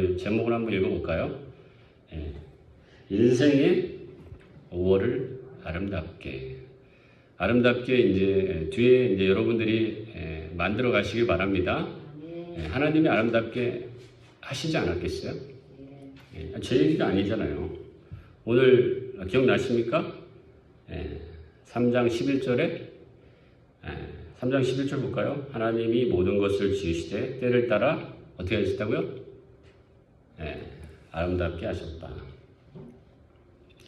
우리 제목을 한번 읽어볼까요? 예, 인생의 5월을 아름답게. 아름답게 이제 뒤에 이제 여러분들이 만들어 가시길 바랍니다. 하나님이 아름답게 하시지 않았겠어요? 제 얘기가 아니잖아요. 오늘 기억나십니까? 3장 11절에 3장 11절 볼까요? 하나님이 모든 것을 지으시되 때를 따라 어떻게 하셨다고요? 아름답게 하셨다.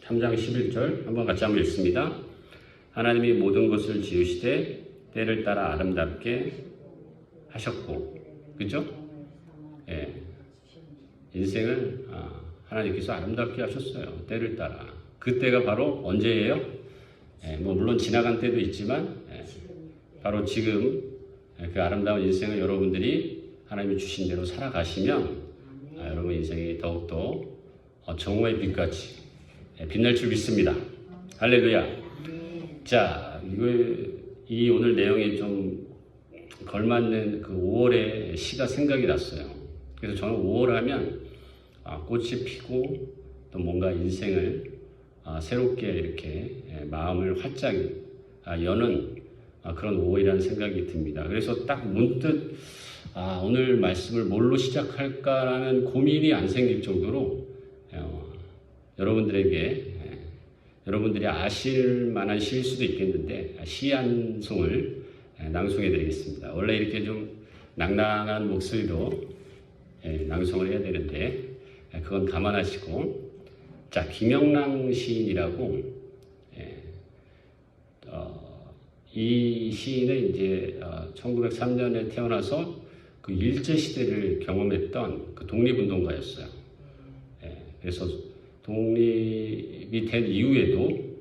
3장 11절 한번 같이 한번 읽습니다. 하나님이 모든 것을 지으시되 때를 따라 아름답게 하셨고, 그죠? 인생을 하나님께서 아름답게 하셨어요. 때를 따라. 그때가 바로 언제예요? 뭐 물론 지나간 때도 있지만 바로 지금 그 아름다운 인생을 여러분들이 하나님이 주신 대로 살아가시면 여러분 인생이 더욱더 정오의 빛같이 빛날 줄 믿습니다. 할렐루야. 자, 이 오늘 내용이 좀 걸맞는 그 5월의 시가 생각이 났어요. 그래서 저는 5월 하면 꽃이 피고 또 뭔가 인생을 새롭게 이렇게 마음을 활짝 여는 그런 5월이라는 생각이 듭니다. 그래서 딱 문득 오늘 말씀을 뭘로 시작할까라는 고민이 안 생길 정도로 여러분들이 아실 만한 시일 수도 있겠는데 시 한 송을 낭송해 드리겠습니다. 원래 이렇게 좀 낭낭한 목소리로 낭송을 해야 되는데 그건 감안하시고, 자, 김영랑 시인이라고 이 시인은 이제 1903년에 태어나서 그 일제 시대를 경험했던 그 독립운동가였어요. 그래서 독립이 된 이후에도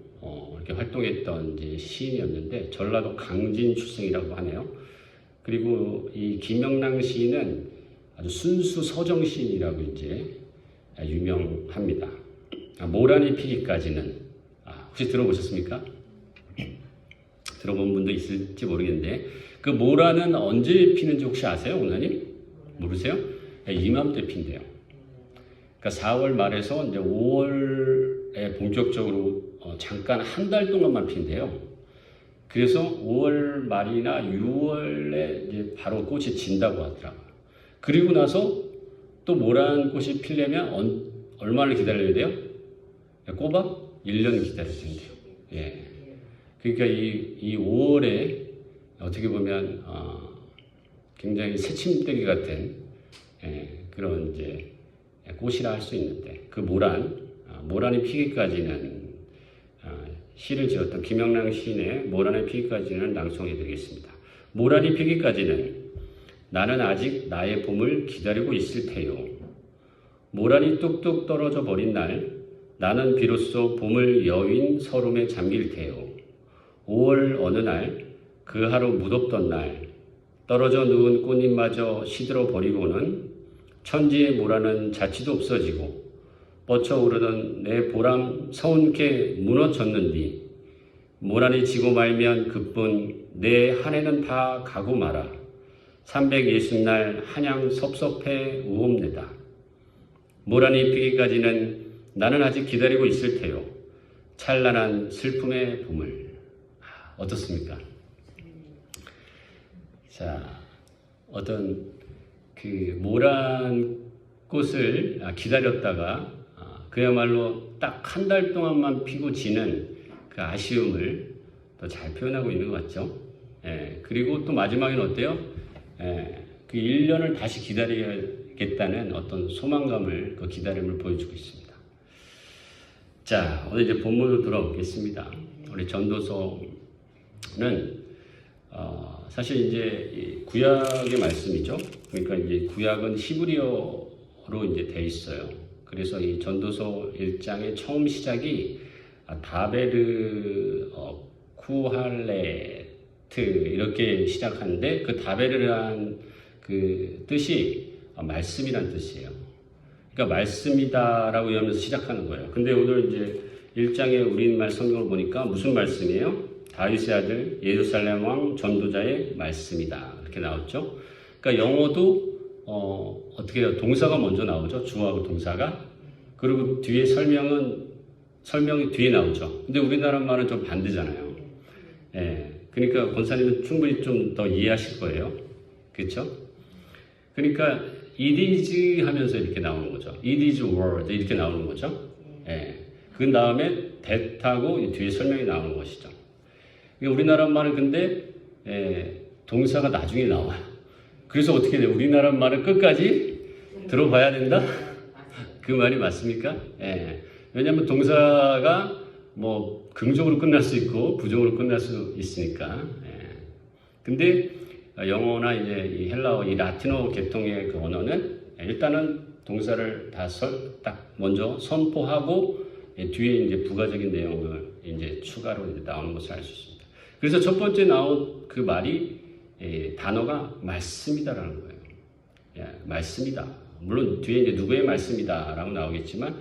이렇게 활동했던 이제 시인이었는데 전라도 강진 출생이라고 하네요. 그리고 이 김영랑 시인은 아주 순수 서정 시인이라고 이제 유명합니다. 모란이 피기까지는 혹시 들어보셨습니까? 들어본 분도 있을지 모르겠는데 그 모란은 언제 피는지 혹시 아세요, 원사님? 모르세요? 이맘때 핀대요. 그러니까 4월 말에서 이제 5월에 본격적으로 잠깐 한 달 동안만 핀대요. 그래서 5월 말이나 6월에 이제 바로 꽃이 진다고 하더라고요. 그리고 나서 또 모란 꽃이 피려면 얼마나 기다려야 돼요? 꼬박 1년 기다려야 된대요. 그러니까 이 5월에 어떻게 보면 굉장히 새침대기 같은 그런 이제 꽃이라 할 수 있는데 그 모란이 피기까지는 시를 지었던 김영랑 시인의 모란이 피기까지는 낭송해 드리겠습니다. 모란이 피기까지는 나는 아직 나의 봄을 기다리고 있을 테요. 모란이 뚝뚝 떨어져 버린 날 나는 비로소 봄을 여윈 서름에 잠길 테요. 5월 어느 날 그 하루 무덥던 날 떨어져 누운 꽃잎마저 시들어 버리고는 천지의 모란은 자취도 없어지고 뻗쳐오르던 내 보람 서운케 무너졌는디 모란이 지고 말면 그뿐 내 한 해는 다 가고 마라. 360날 한양 섭섭해 우옵내다. 모란이 피기까지는 나는 아직 기다리고 있을 테요. 찬란한 슬픔의 봄을. 어떻습니까? 자, 어떤 그 모란 꽃을 기다렸다가 그야말로 딱 한 달 동안만 피고 지는 그 아쉬움을 더 잘 표현하고 있는 것 같죠? 그리고 또 마지막에는 어때요? 그 1년을 다시 기다려야겠다는 어떤 소망감을, 그 기다림을 보여주고 있습니다. 자, 오늘 이제 본문으로 돌아오겠습니다. 우리 전도서는 사실 이제 구약의 말씀이죠. 그러니까 이제 구약은 히브리어로 이제 돼 있어요. 그래서 이 전도서 1장의 처음 시작이 다베르 쿠할레트 이렇게 시작하는데 그 다베르라는 그 뜻이 말씀이란 뜻이에요. 그러니까 말씀이다라고 하면서 시작하는 거예요. 근데 오늘 이제 1장의 우리말 성경을 보니까 무슨 말씀이에요? 다윗의 아들 예루살렘 왕 전도자의 말씀이다. 이렇게 나왔죠. 그러니까 영어도 어떻게 해요? 동사가 먼저 나오죠. 주어하고 동사가. 그리고 뒤에 설명이 뒤에 나오죠. 근데 우리나라 말은 좀 반대잖아요. 예. 그러니까 권사님은 충분히 좀 더 이해하실 거예요. 그렇죠? 그러니까 it is 하면서 이렇게 나오는 거죠. it is word 이렇게 나오는 거죠. 예. 그 다음에 that하고 뒤에 설명이 나오는 것이죠. 그러니까 우리나라 말은 근데 동사가 나중에 나와요. 그래서 어떻게 돼요? 우리나라 말은 끝까지 들어봐야 된다? 그 말이 맞습니까? 예. 왜냐하면 동사가 뭐 긍정으로 끝날 수 있고 부정으로 끝날 수 있으니까. 예. 근데 영어나 이제 이 헬라어, 이 라틴어 계통의 그 언어는 일단은 동사를 딱 먼저 선포하고 뒤에 이제 부가적인 내용을 이제 추가로 이제 나오는 것을 알 수 있습니다. 그래서 첫 번째 나온 그 말이 단어가 말씀이다라는 거예요. 예, 말씀이다. 물론 뒤에 이제 누구의 말씀이다라고 나오겠지만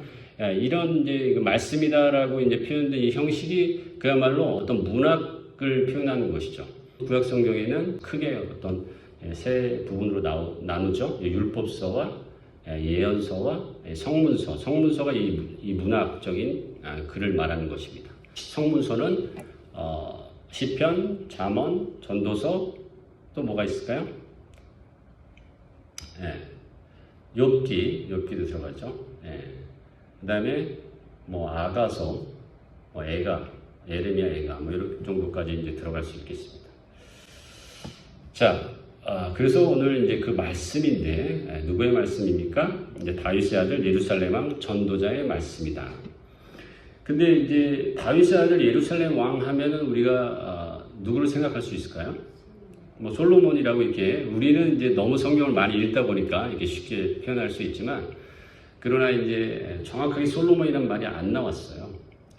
이런 이제 말씀이다라고 이제 표현된 이 형식이 그야말로 어떤 문학을 표현하는 것이죠. 구약 성경에는 크게 어떤 세 부분으로 나누죠. 율법서와 예언서와 성문서. 성문서가 이 문학적인 글을 말하는 것입니다. 성문서는 시편, 잠언, 전도서 또 뭐가 있을까요? 욥기도 들어가죠. 그 다음에 뭐 아가서, 예레미야 애가 뭐 이런 정도까지 이제 들어갈 수 있겠습니다. 자, 그래서 오늘 이제 그 말씀인데 누구의 말씀입니까? 이제 다윗의 아들 예루살렘 왕 전도자의 말씀이다. 근데 이제 다윗의 아들 예루살렘 왕 하면은 우리가 누구를 생각할 수 있을까요? 뭐 솔로몬이라고 이렇게 우리는 이제 너무 성경을 많이 읽다 보니까 이렇게 쉽게 표현할 수 있지만 그러나 이제 정확하게 솔로몬이라는 말이 안 나왔어요.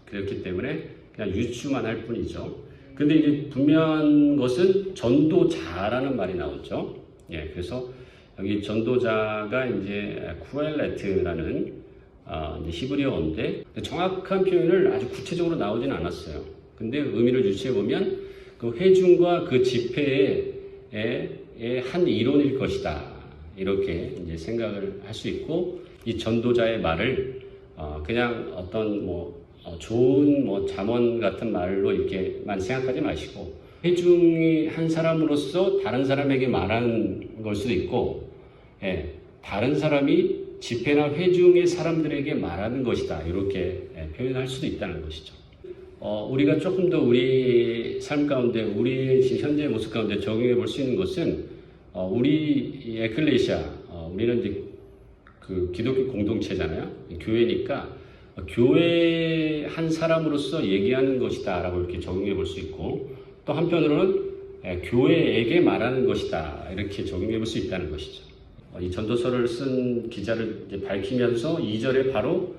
그렇기 때문에 그냥 유추만 할 뿐이죠. 근데 이제 분명한 것은 전도자라는 말이 나오죠. 예, 그래서 여기 전도자가 이제 쿠엘레트라는 이제 히브리어인데 정확한 표현을 아주 구체적으로 나오진 않았어요. 근데 의미를 유추해 보면 그 회중과 그 집회의 한 이론일 것이다. 이렇게 이제 생각을 할 수 있고 이 전도자의 말을 그냥 어떤 좋은 잠언 같은 말로 이렇게만 생각하지 마시고 회중이 한 사람으로서 다른 사람에게 말하는 걸 수도 있고 다른 사람이 집회나 회중의 사람들에게 말하는 것이다. 이렇게 표현할 수도 있다는 것이죠. 우리가 조금 더 우리 삶 가운데 우리 현재의 모습 가운데 적용해 볼 수 있는 것은 우리 에클레시아 우리는 이제 그 기독교 공동체잖아요. 교회니까 교회 한 사람으로서 얘기하는 것이다 라고 이렇게 적용해 볼 수 있고 또 한편으로는 교회에게 말하는 것이다 이렇게 적용해 볼 수 있다는 것이죠. 이 전도서를 쓴 기자를 이제 밝히면서 2절에 바로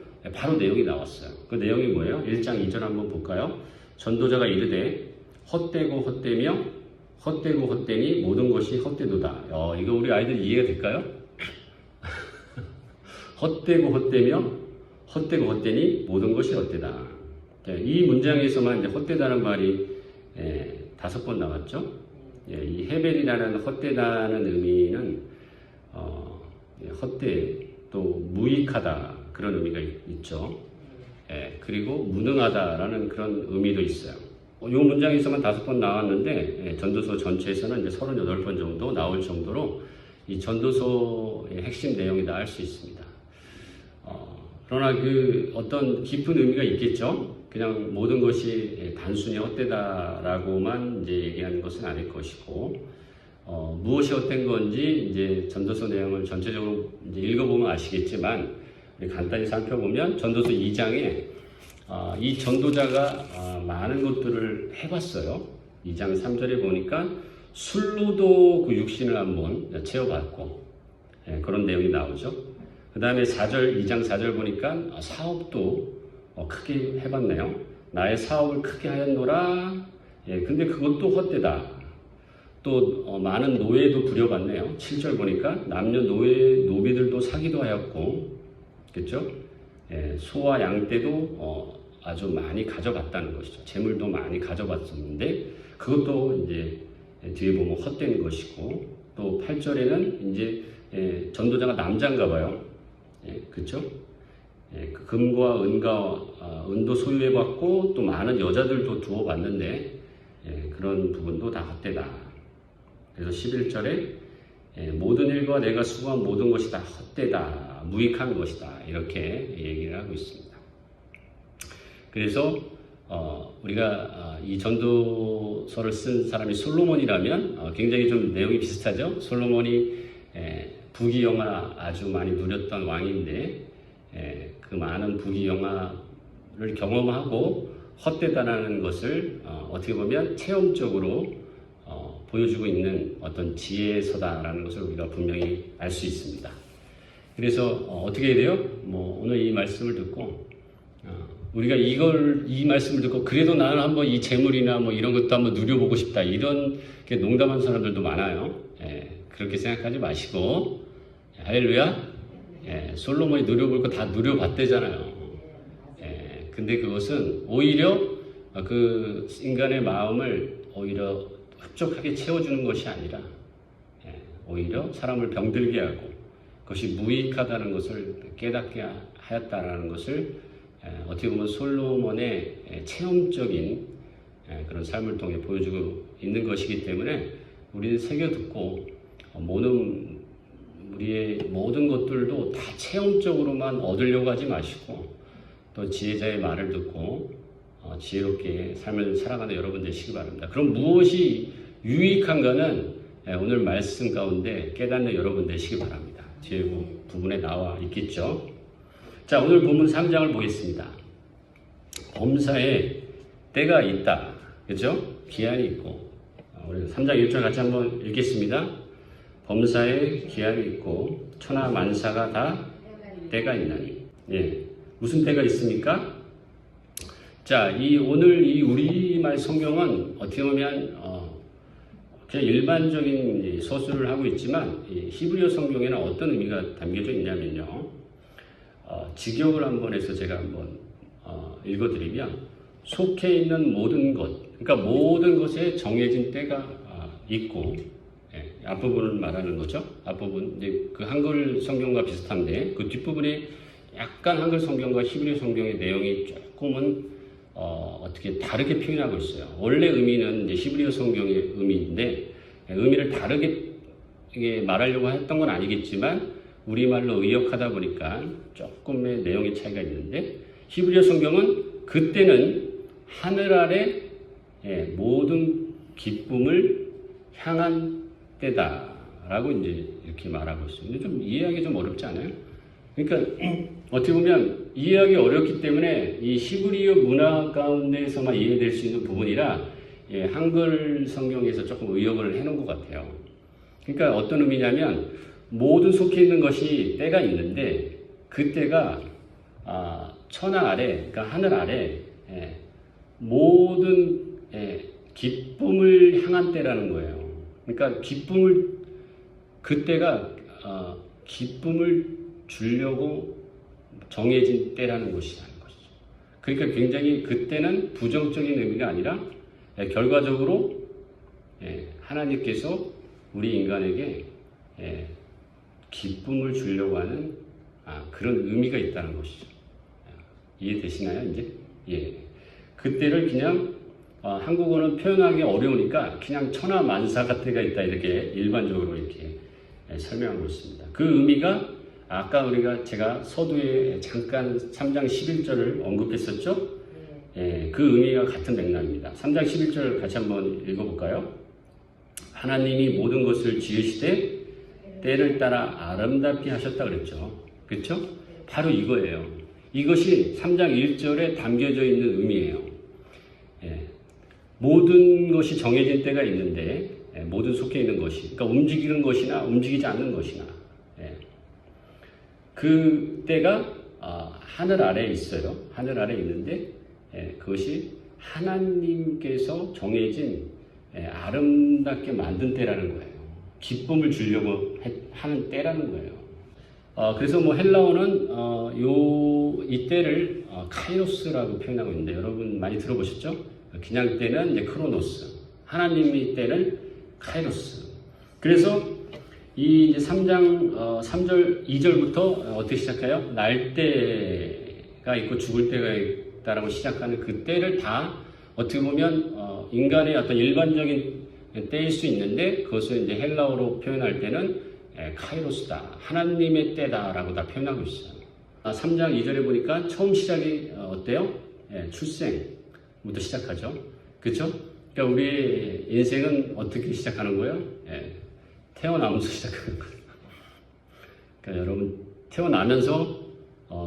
내용이 나왔어요. 그 내용이 뭐예요? 1장 2절 한번 볼까요? 전도자가 이르되 헛되고 헛되며 헛되고 헛되니 모든 것이 헛되도다. 이거 우리 아이들 이해가 될까요? 헛되고 헛되며 헛되고 헛되니 모든 것이 헛되다. 이 문장에서만 이제 헛되다는 말이 5번 나왔죠. 이 헤벨이라는 헛되다는 의미는 헛되 또 무익하다 그런 의미가 있죠. 그리고 무능하다라는 그런 의미도 있어요. 이 문장에서만 5번 나왔는데 전도서 전체에서는 이제 38번 정도 나올 정도로 이 전도서의 핵심 내용이다 할 수 있습니다. 그러나 그 어떤 깊은 의미가 있겠죠. 그냥 모든 것이 단순히 헛되다라고만 이제 얘기하는 것은 아닐 것이고 무엇이 헛된 건지 이제 전도서 내용을 전체적으로 이제 읽어보면 아시겠지만 우리 간단히 살펴보면 전도서 2장에 이 전도자가 많은 것들을 해봤어요. 2장 3절에 보니까 술로도 그 육신을 한번 채워봤고 그런 내용이 나오죠. 그 다음에 2장 4절 보니까 사업도 크게 해봤네요. 나의 사업을 크게 하였노라. 근데 그것도 헛되다. 또 많은 노예도 부려봤네요. 7절 보니까 남녀 노비들도 사기도 하였고, 그렇죠? 소와 양 떼도 아주 많이 가져갔다는 것이죠. 재물도 많이 가져봤었는데 그것도 이제 뒤에 보면 헛된 것이고 또 8절에는 이제 전도자가 남자인가 봐요. 그렇죠? 그 금과 은도 소유해봤고 또 많은 여자들도 두어봤는데 그런 부분도 다 헛되다. 그래서 11절에 모든 일과 내가 수고한 모든 것이 다 헛되다, 무익한 것이다, 이렇게 얘기를 하고 있습니다. 그래서 우리가 이 전도서를 쓴 사람이 솔로몬이라면 굉장히 좀 내용이 비슷하죠. 솔로몬이 부귀영화 아주 많이 누렸던 왕인데 그 많은 부귀영화를 경험하고 헛되다라는 것을 어떻게 보면 체험적으로 보여주고 있는 어떤 지혜서다라는 것을 우리가 분명히 알 수 있습니다. 그래서 어떻게 해야 돼요? 오늘 이 말씀을 듣고 우리가 이 말씀을 듣고 그래도 나는 한번 이 재물이나 이런 것도 한번 누려보고 싶다, 이런 농담하는 사람들도 많아요. 그렇게 생각하지 마시고 할렐루야. 솔로몬이 누려볼 거 다 누려봤대잖아요. 근데 그것은 오히려 그 인간의 마음을 오히려 흡족하게 채워주는 것이 아니라 오히려 사람을 병들게 하고 그것이 무익하다는 것을 깨닫게 하였다라는 것을 어떻게 보면 솔로몬의 체험적인 그런 삶을 통해 보여주고 있는 것이기 때문에 우리는 새겨듣고 우리의 모든 것들도 다 체험적으로만 얻으려고 하지 마시고 또 지혜자의 말을 듣고 지혜롭게 삶을 살아가는 여러분 되시기 바랍니다. 그럼 무엇이 유익한가는 오늘 말씀 가운데 깨닫는 여러분 되시기 바랍니다. 뒤에 부분에 나와 있겠죠. 자, 오늘 본문 3장을 보겠습니다. 범사에 때가 있다. 그죠? 기한이 있고. 우리 3장 1절 같이 한번 읽겠습니다. 범사에 기한이 있고 천하 만사가 다 때가 있나니. 무슨 때가 있습니까? 자, 오늘 이 우리말 성경은 어떻게 보면 그냥 일반적인 서술을 하고 있지만 히브리어 성경에는 어떤 의미가 담겨져 있냐면요. 직역을 한번 해서 제가 한번 읽어드리면 속해 있는 모든 것, 그러니까 모든 것에 정해진 때가 있고, 앞부분을 말하는 거죠. 앞부분, 그 한글 성경과 비슷한데 그 뒷부분에 약간 한글 성경과 히브리 성경의 내용이 조금은 어떻게 다르게 표현하고 있어요. 원래 의미는 이제 히브리어 성경의 의미인데 의미를 다르게 말하려고 했던 건 아니겠지만 우리말로 의역하다 보니까 조금의 내용의 차이가 있는데 히브리어 성경은 그때는 하늘 아래 모든 기쁨을 향한 때다라고 이제 이렇게 말하고 있습니다. 좀 이해하기 좀 어렵지 않아요? 그러니까 어떻게 보면 이해하기 어렵기 때문에 이 히브리어 문화 가운데에서만 이해될 수 있는 부분이라 한글 성경에서 조금 의역을 해놓은 것 같아요. 그러니까 어떤 의미냐면 모든 속해 있는 것이 때가 있는데 그 때가 천하 아래, 그러니까 하늘 아래 모든 기쁨을 향한 때라는 거예요. 그러니까 그때가 기쁨을 주려고 정해진 때라는 것이라는 것이죠. 그러니까 굉장히 그때는 부정적인 의미가 아니라 결과적으로 하나님께서 우리 인간에게 기쁨을 주려고 하는 그런 의미가 있다는 것이죠. 이해되시나요, 이제? 그때를 그냥 한국어는 표현하기 어려우니까 그냥 천하만사가 때가 있다, 이렇게 일반적으로 이렇게 설명하고 있습니다. 그 의미가 아까 제가 서두에 잠깐 3장 11절을 언급했었죠? 그 의미가 같은 맥락입니다. 3장 11절 같이 한번 읽어볼까요? 하나님이 모든 것을 지으시되 때를 따라 아름답게 하셨다 그랬죠. 그렇죠? 바로 이거예요. 이것이 3장 1절에 담겨져 있는 의미예요. 모든 것이 정해진 때가 있는데 모든 속해 있는 것이, 그러니까 움직이는 것이나 움직이지 않는 것이나 그 때가 하늘 아래에 있어요. 하늘 아래에 있는데 그것이 하나님께서 정해진 아름답게 만든 때라는 거예요. 기쁨을 주려고 하는 때라는 거예요. 그래서 헬라어는 이 때를 카이로스라고 표현하고 있는데 여러분 많이 들어보셨죠? 그냥 때는 이제 크로노스, 하나님의 때는 카이로스. 그래서 이 이제 3장 3절 2절부터 어떻게 시작해요? 날 때가 있고 죽을 때가 있다라고 시작하는 그 때를 다 어떻게 보면 인간의 어떤 일반적인 때일 수 있는데 그것을 이제 헬라어로 표현할 때는 카이로스다. 하나님의 때다라고 다 표현하고 있어요. 3장 2절에 보니까 처음 시작이 어때요? 출생부터 시작하죠. 그렇죠? 그러니까 우리 인생은 어떻게 시작하는 거예요? 태어나면서 시작하는 거예요. 그러니까 여러분 태어나면서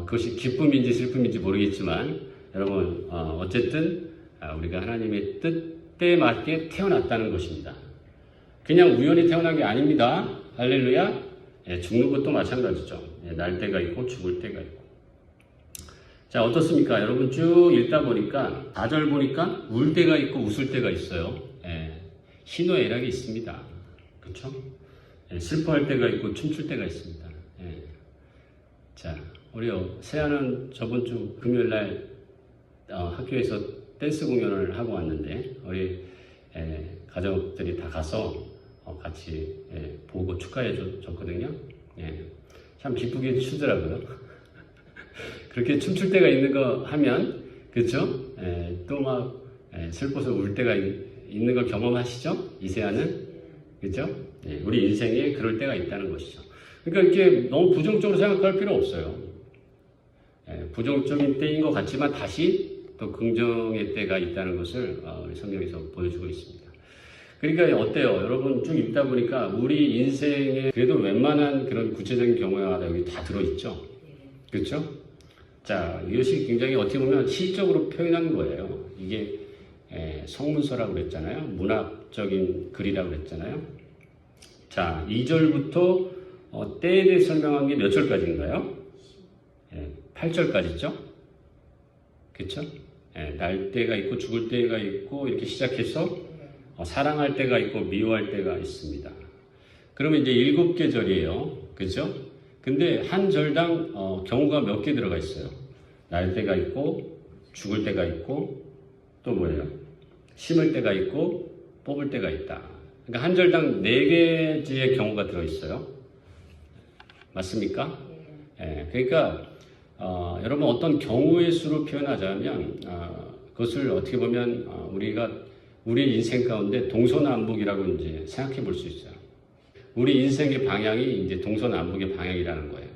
그것이 기쁨인지 슬픔인지 모르겠지만 여러분 어쨌든 우리가 하나님의 뜻에 맞게 태어났다는 것입니다. 그냥 우연히 태어난 게 아닙니다. 할렐루야. 죽는 것도 마찬가지죠. 날 때가 있고 죽을 때가 있고. 자, 어떻습니까? 여러분 쭉 읽다 보니까 4절 보니까 울 때가 있고 웃을 때가 있어요. 희노애락이 있습니다. 그렇죠? 슬퍼할 때가 있고 춤출 때가 있습니다. 자, 우리 세아는 저번 주 금요일 날 학교에서 댄스 공연을 하고 왔는데 우리 가족들이 다 가서 같이 보고 축하해 줬거든요. 참 기쁘게 추더라고요. 그렇게 춤출 때가 있는 거 하면 그렇죠? 또 막 슬퍼서 울 때가 있는 걸 경험하시죠? 이세아는 그렇죠? 우리 인생에 그럴 때가 있다는 것이죠. 그러니까 이렇게 너무 부정적으로 생각할 필요 없어요. 부정적인 때인 것 같지만 다시 또 긍정의 때가 있다는 것을 성경에서 보여주고 있습니다. 그러니까 어때요? 여러분 쭉 읽다 보니까 우리 인생에 그래도 웬만한 그런 구체적인 경우가 여기 다 들어있죠. 그렇죠? 자, 이것이 굉장히 어떻게 보면 시적으로 표현한 거예요. 이게 성문서라고 그랬잖아요. 문학적인 글이라고 그랬잖아요. 자, 2절부터 때에 대해 설명한 게 몇 절까지인가요? 8절까지죠? 그렇죠? 날 때가 있고 죽을 때가 있고 이렇게 시작해서 사랑할 때가 있고 미워할 때가 있습니다. 그러면 이제 7개 절이에요. 그렇죠? 근데 한 절당 경우가 몇 개 들어가 있어요. 날 때가 있고 죽을 때가 있고 또 뭐예요? 심을 때가 있고 뽑을 때가 있다. 그러니까 한 절당 4개의 경우가 들어있어요. 맞습니까? 그러니까 여러분 어떤 경우의 수로 표현하자면 그것을 어떻게 보면 우리가 우리 인생 가운데 동서남북이라고 이제 생각해 볼 수 있어요. 우리 인생의 방향이 이제 동서남북의 방향이라는 거예요.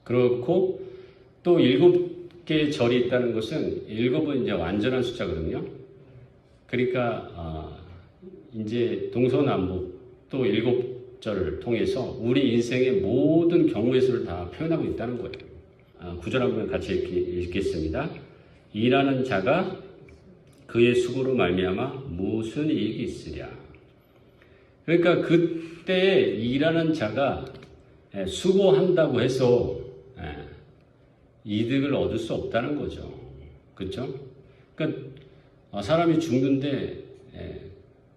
그렇고 또 7개의 절이 있다는 것은 7은 이제 완전한 숫자거든요. 그러니까 이제 동서남북 또 7절을 통해서 우리 인생의 모든 경우의 수를 다 표현하고 있다는 거예요. 9절 한번 같이 읽겠습니다. 일하는 자가 그의 수고로 말미암아 무슨 이익이 있으랴. 그러니까 그때 일하는 자가 수고한다고 해서 이득을 얻을 수 없다는 거죠. 그렇죠? 그러니까 사람이 죽는데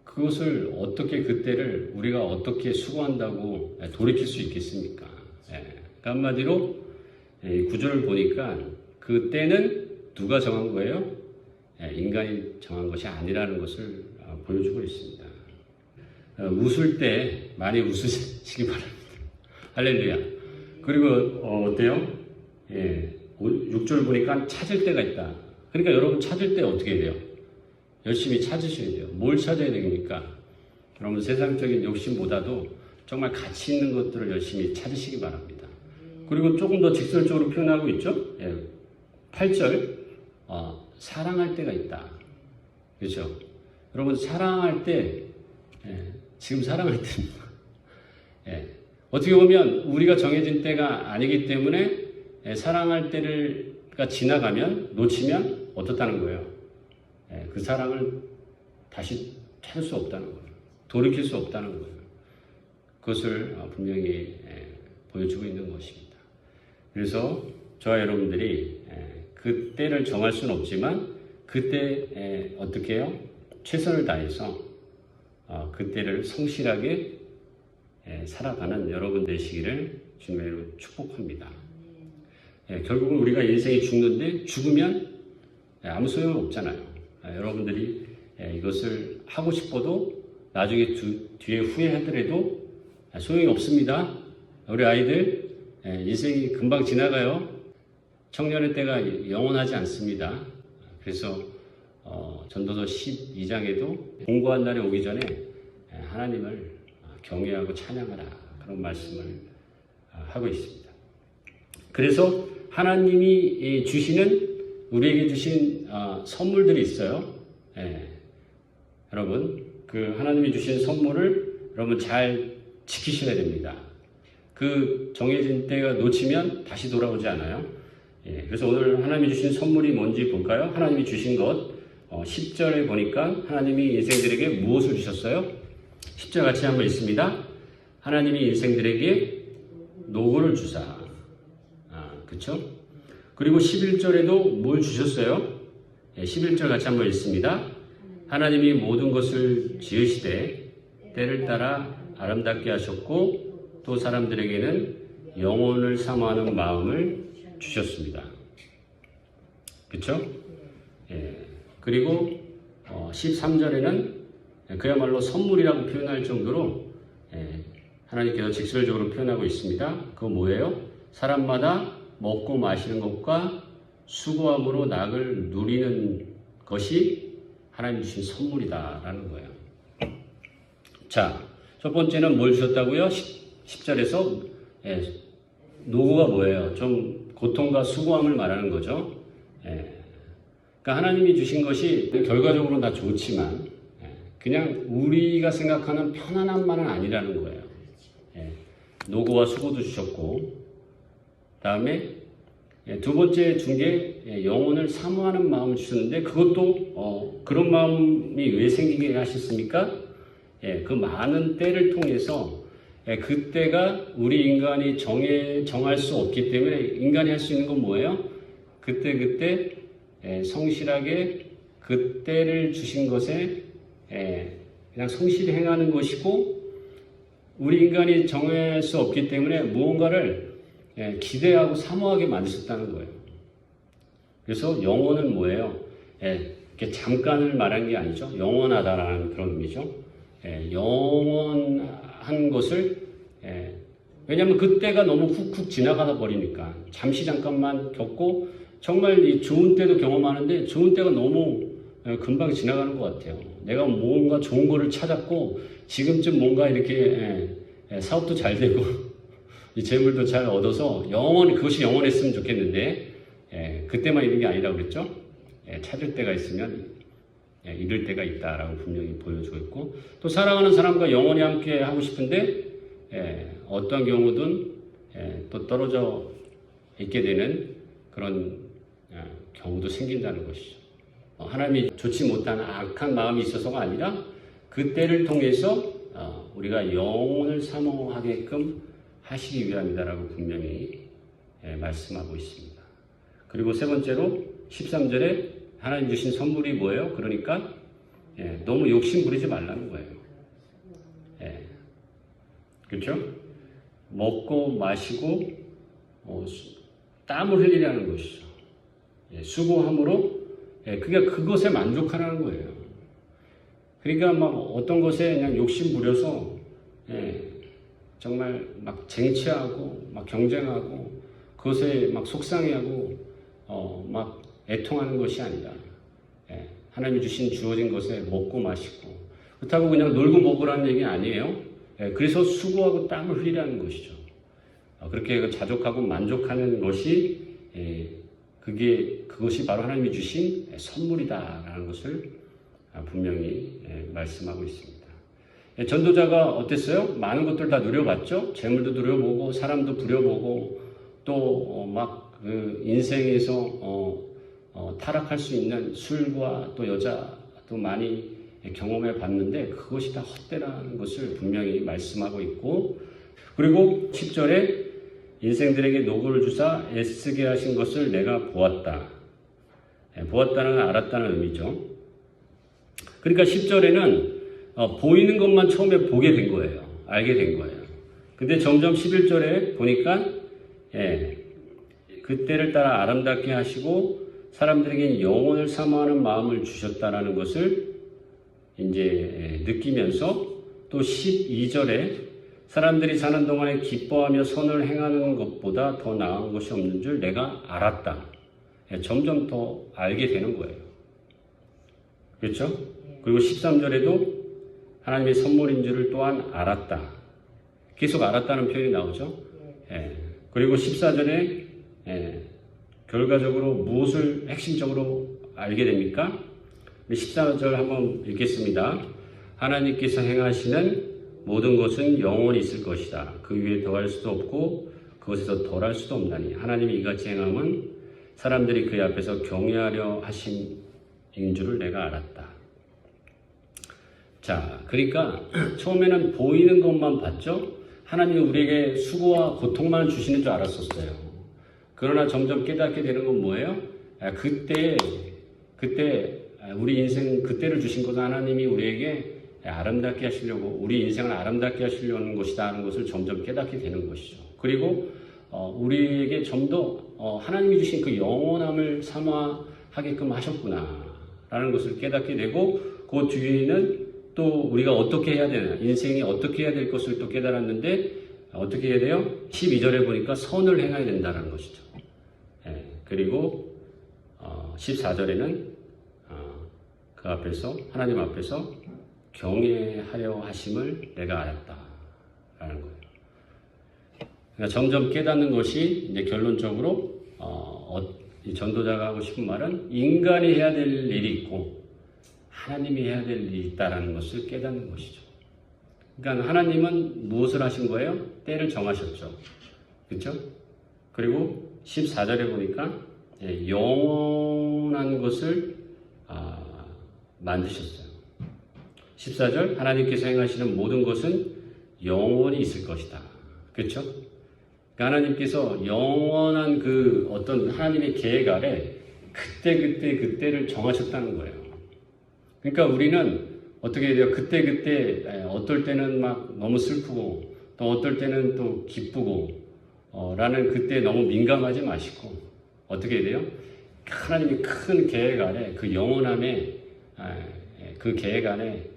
그것을 어떻게 그때를 우리가 어떻게 수고한다고 돌이킬 수 있겠습니까? 그러니까 한마디로 구절을 보니까 그때는 누가 정한 거예요? 인간이 정한 것이 아니라는 것을 보여주고 있습니다. 웃을 때 많이 웃으시기 바랍니다. 할렐루야. 그리고 어때요? 6절 보니까 찾을 때가 있다. 그러니까 여러분 찾을 때 어떻게 돼요? 열심히 찾으셔야 돼요. 뭘 찾아야 됩니까? 여러분 세상적인 욕심보다도 정말 가치 있는 것들을 열심히 찾으시기 바랍니다. 그리고 조금 더 직설적으로 표현하고 있죠? 8절 사랑할 때가 있다. 그렇죠? 여러분 사랑할 때 지금 사랑할 때입니다. 어떻게 보면 우리가 정해진 때가 아니기 때문에 사랑할 때가 지나가면 놓치면 어떻다는 거예요? 그 사랑을 다시 찾을 수 없다는 거예요. 돌이킬 수 없다는 거예요. 그것을 분명히 보여주고 있는 것입니다. 그래서 저와 여러분들이 그 때를 정할 수는 없지만 그때 어떻게 해요? 최선을 다해서 그 때를 성실하게 살아가는 여러분 되시기를 주님으로 축복합니다. 결국은 우리가 인생이 죽는데 죽으면 아무 소용 없잖아요. 여러분들이 이것을 하고 싶어도 나중에 뒤에 후회하더라도 소용이 없습니다. 우리 아이들 인생이 금방 지나가요. 청년의 때가 영원하지 않습니다. 그래서 전도서 12장에도 공고한 날이 오기 전에 하나님을 경외하고 찬양하라 그런 말씀을 하고 있습니다. 그래서 하나님이 우리에게 주신 선물들이 있어요. 여러분 그 하나님이 주신 선물을 여러분 잘 지키셔야 됩니다. 그 정해진 때가 놓치면 다시 돌아오지 않아요. 그래서 오늘 하나님이 주신 선물이 뭔지 볼까요? 하나님이 주신 것 10절에 보니까 하나님이 인생들에게 무엇을 주셨어요? 10절 같이 한번 읽습니다. 하나님이 인생들에게 노고를 주사. 그렇죠? 그리고 11절에도 뭘 주셨어요? 11절 같이 한번 읽습니다. 하나님이 모든 것을 지으시되 때를 따라 아름답게 하셨고 또 사람들에게는 영혼을 사모하는 마음을 주셨습니다. 그렇죠? 그리고 13절에는 그야말로 선물이라고 표현할 정도로 하나님께서 직설적으로 표현하고 있습니다. 그거 뭐예요? 사람마다 먹고 마시는 것과 수고함으로 낙을 누리는 것이 하나님 주신 선물이다라는 거예요. 자, 첫 번째는 뭘 주셨다고요? 10절에서 노고가 뭐예요? 좀 고통과 수고함을 말하는 거죠. 그러니까 하나님이 주신 것이 결과적으로 다 좋지만 그냥 우리가 생각하는 편안함만은 아니라는 거예요. 노고와 수고도 주셨고 다음에 두 번째 준 게 영혼을 사모하는 마음을 주셨는데 그것도 그런 마음이 왜 생기게 하셨습니까? 그 많은 때를 통해서 그때가 우리 인간이 정할 수 없기 때문에 인간이 할 수 있는 건 뭐예요? 그때 성실하게 그때를 주신 것에 그냥 성실히 행하는 것이고 우리 인간이 정할 수 없기 때문에 무언가를 기대하고 사모하게 만드셨다는 거예요. 그래서 영혼은 뭐예요? 이렇게 잠깐을 말한 게 아니죠. 영원하다라는 그런 의미죠. 영원한 것을 왜냐하면 그때가 너무 훅훅 지나가다 버리니까 잠시 잠깐만 겪고 정말 이 좋은 때도 경험하는데 좋은 때가 너무 금방 지나가는 것 같아요. 내가 뭔가 좋은 거를 찾았고 지금쯤 뭔가 이렇게 사업도 잘 되고 이 재물도 잘 얻어서 그것이 영원했으면 좋겠는데 그때만 있는 게 아니라고 그랬죠. 찾을 때가 있으면 잃을 때가 있다라고 분명히 보여주고 있고 또 사랑하는 사람과 영원히 함께 하고 싶은데 어떤 경우든 또 떨어져 있게 되는 그런 경우도 생긴다는 것이죠. 하나님이 좋지 못한 악한 마음이 있어서가 아니라 그때를 통해서 우리가 영혼을 사모하게끔 하시기 위함이다라고 분명히 말씀하고 있습니다. 그리고 세 번째로 13절에 하나님 주신 선물이 뭐예요? 그러니까 너무 욕심 부리지 말라는 거예요. 그렇죠? 먹고 마시고 땀을 흘리라는 것이죠. 수고함으로 그것에 만족하라는 거예요. 그러니까 막 어떤 것에 그냥 욕심 부려서 정말 막 쟁취하고 막 경쟁하고 그것에 막 속상해하고 막 애통하는 것이 아니라 하나님이 주어진 것에 먹고 마시고 그렇다고 그냥 놀고 먹으라는 얘기는 아니에요. 그래서 수고하고 땀을 흘리라는 것이죠. 그렇게 자족하고 만족하는 것이 그것이 바로 하나님이 주신 선물이다라는 것을 분명히 말씀하고 있습니다. 전도자가 어땠어요? 많은 것들 다 누려봤죠. 재물도 누려보고 사람도 부려보고 또 막 그 인생에서 타락할 수 있는 술과 또 여자도 많이 경험해 봤는데 그것이 다 헛되라는 것을 분명히 말씀하고 있고 그리고 10절에 인생들에게 노고를 주사 애쓰게 하신 것을 내가 보았다. 보았다는 건 알았다는 의미죠. 그러니까 10절에는 보이는 것만 처음에 보게 된 거예요. 알게 된 거예요. 근데 점점 11절에 보니까 그때를 따라 아름답게 하시고 사람들에게 영혼을 사모하는 마음을 주셨다라는 것을 이제 느끼면서 또 12절에 사람들이 사는 동안에 기뻐하며 선을 행하는 것보다 더 나은 것이 없는 줄 내가 알았다. 점점 더 알게 되는 거예요. 그렇죠? 그리고 13절에도 하나님의 선물인 줄을 또한 알았다. 계속 알았다는 표현이 나오죠. 그리고 14절에 결과적으로 무엇을 핵심적으로 알게 됩니까? 14절 한번 읽겠습니다. 하나님께서 행하시는 모든 것은 영원히 있을 것이다. 그 위에 더할 수도 없고 그것에서 덜할 수도 없나니 하나님이 이같이 행함은 사람들이 그의 앞에서 경외하려 하심인 줄을 내가 알았다. 자, 그러니까 처음에는 보이는 것만 봤죠. 하나님이 우리에게 수고와 고통만 주시는 줄 알았었어요. 그러나 점점 깨닫게 되는 건 뭐예요? 그때 우리 인생 그때를 주신 것은 하나님이 우리에게 아름답게 하시려고, 우리 인생을 아름답게 하시려는 것이다 하는 것을 점점 깨닫게 되는 것이죠. 그리고 우리에게 좀 더 하나님이 주신 그 영원함을 삼아하게끔 하셨구나 라는 것을 깨닫게 되고, 그 뒤에는 또 우리가 어떻게 해야 되나, 인생이 어떻게 해야 될 것을 또 깨달았는데 어떻게 해야 돼요? 12절에 보니까 선을 행해야 된다는 것이죠. 그리고 14절에는 그 앞에서, 하나님 앞에서 경외하려 하심을 내가 알았다 라는 거예요. 그러니까 점점 깨닫는 것이 이제 결론적으로 이 전도자가 하고 싶은 말은 인간이 해야 될 일이 있고 하나님이 해야 될 일이 있다라는 것을 깨닫는 것이죠. 그러니까 하나님은 무엇을 하신 거예요? 때를 정하셨죠. 그렇죠? 그리고 14절에 보니까 영원한 것을 만드셨어요. 14절 하나님께서 행하시는 모든 것은 영원히 있을 것이다. 그렇죠? 그러니까 하나님께서 영원한 그 어떤 하나님의 계획 아래 그때를 정하셨다는 거예요. 그러니까 우리는 어떻게 해야 돼요? 그때 어떨 때는 막 너무 슬프고 또 어떨 때는 또 기쁘고 라는 그때 너무 민감하지 마시고 어떻게 해야 돼요? 하나님이 큰 계획 아래 그 영원함에 그 계획 안에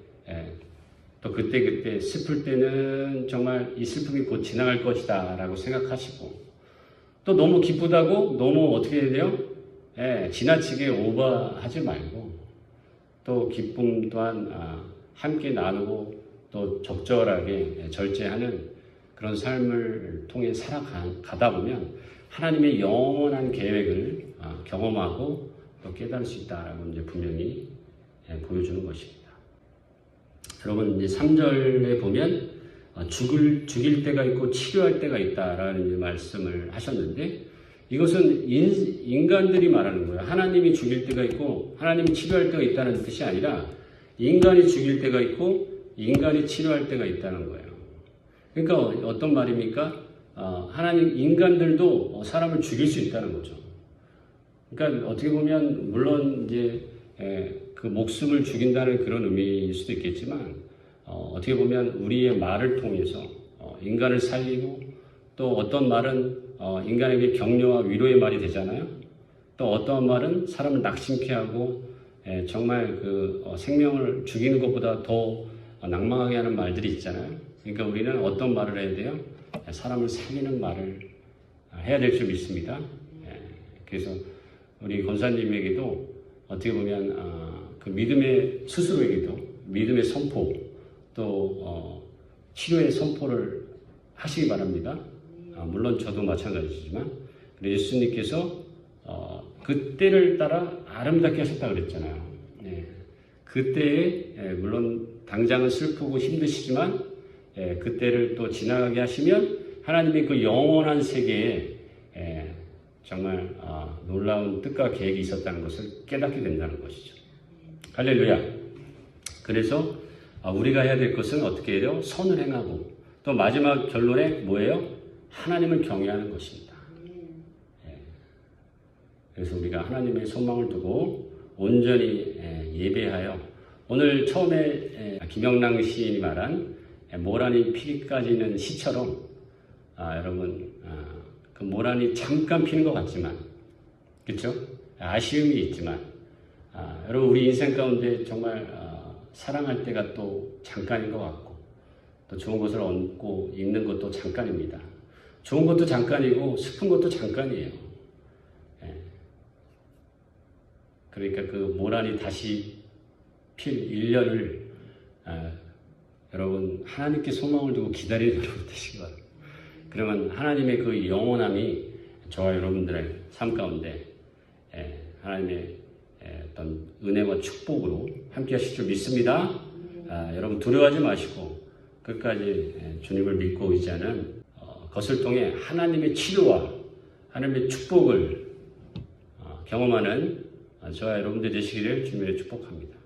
또 그때 슬플 때는 정말 이 슬픔이 곧 지나갈 것이다 라고 생각하시고, 또 너무 기쁘다고 너무 어떻게 해야 돼요? 지나치게 오버하지 말고 또 기쁨 또한 함께 나누고 또 적절하게 절제하는 그런 삶을 통해 살아가다 보면 하나님의 영원한 계획을 경험하고 또 깨달을 수 있다라고 이제 분명히 보여주는 것입니다. 여러분 이제 3절에 보면 죽일 때가 있고 치료할 때가 있다라는 이제 말씀을 하셨는데, 이것은 인간들이 말하는 거예요. 하나님이 죽일 때가 있고 하나님이 치료할 때가 있다는 뜻이 아니라 인간이 죽일 때가 있고 인간이 치료할 때가 있다는 거예요. 그러니까 어떤 말입니까? 인간들도 사람을 죽일 수 있다는 거죠. 그러니까 어떻게 보면 물론 이제 그 목숨을 죽인다는 그런 의미일 수도 있겠지만 어떻게 보면 우리의 말을 통해서 인간을 살리고, 또 어떤 말은 인간에게 격려와 위로의 말이 되잖아요. 또 어떤 말은 사람을 낙심케 하고 정말 그 생명을 죽이는 것보다 더 낭망하게 하는 말들이 있잖아요. 그러니까 우리는 어떤 말을 해야 돼요? 사람을 살리는 말을 해야 될 줄 믿습니다. 그래서 우리 권사님에게도 어떻게 보면 그 믿음의 스스로에게도 믿음의 선포, 또 치료의 선포를 하시기 바랍니다. 물론 저도 마찬가지지만 예수님께서 그때를 따라 아름답게 하셨다고 그랬잖아요. 그때에 물론 당장은 슬프고 힘드시지만 그때를 또 지나가게 하시면 하나님의 그 영원한 세계에 정말 놀라운 뜻과 계획이 있었다는 것을 깨닫게 된다는 것이죠. 할렐루야. 그래서 우리가 해야 될 것은 어떻게 해요? 선을 행하고, 또 마지막 결론에 뭐예요? 하나님을 경외하는 것입니다. 그래서 우리가 하나님의 소망을 두고 온전히 예배하여, 오늘 처음에 김영랑 시인이 말한 모란이 피기까지는 시처럼 여러분 그 모란이 잠깐 피는 것 같지만, 그렇죠? 아쉬움이 있지만 여러분 우리 인생 가운데 정말 사랑할 때가 또 잠깐인 것 같고, 또 좋은 것을 얻고 있는 것도 잠깐입니다. 좋은 것도 잠깐이고 슬픈 것도 잠깐이에요. 예. 그러니까 그 모란이 다시 필 1년을 여러분 하나님께 소망을 두고 기다리는 여러분 되시기 바랍니다. 그러면 하나님의 그 영원함이 저와 여러분들의 삶 가운데 하나님의 어떤 은혜와 축복으로 함께 하실 줄 믿습니다. 여러분 두려워하지 마시고 끝까지 주님을 믿고 의지하는 것을 통해 하나님의 치료와 하나님의 축복을 경험하는 저와 여러분들 되시기를 주님으로 축복합니다.